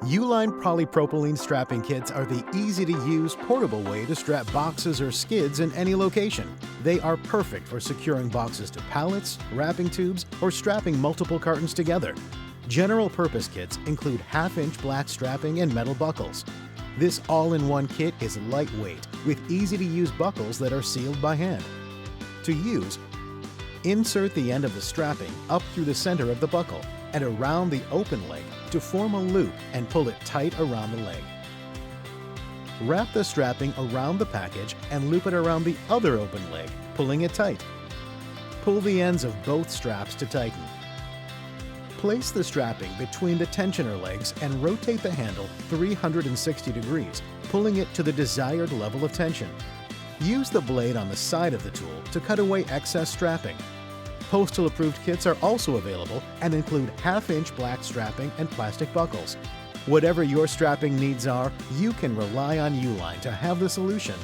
Uline Polypropylene strapping kits are the easy-to-use, portable way to strap boxes or skids in any location. They are perfect for securing boxes to pallets, wrapping tubes, or strapping multiple cartons together. General-purpose kits include half-inch black strapping and metal buckles. This all-in-one kit is lightweight, with easy-to-use buckles that are sealed by hand. To use, insert the end of the strapping up through the center of the buckle and around the open leg to form a loop and pull it tight around the leg. Wrap the strapping around the package and loop it around the other open leg, pulling it tight. Pull the ends of both straps to tighten. Place the strapping between the tensioner legs and rotate the handle 360 degrees, pulling it to the desired level of tension. Use the blade on the side of the tool to cut away excess strapping. Postal approved kits are also available and include half-inch black strapping and plastic buckles. Whatever your strapping needs are, you can rely on Uline to have the solution.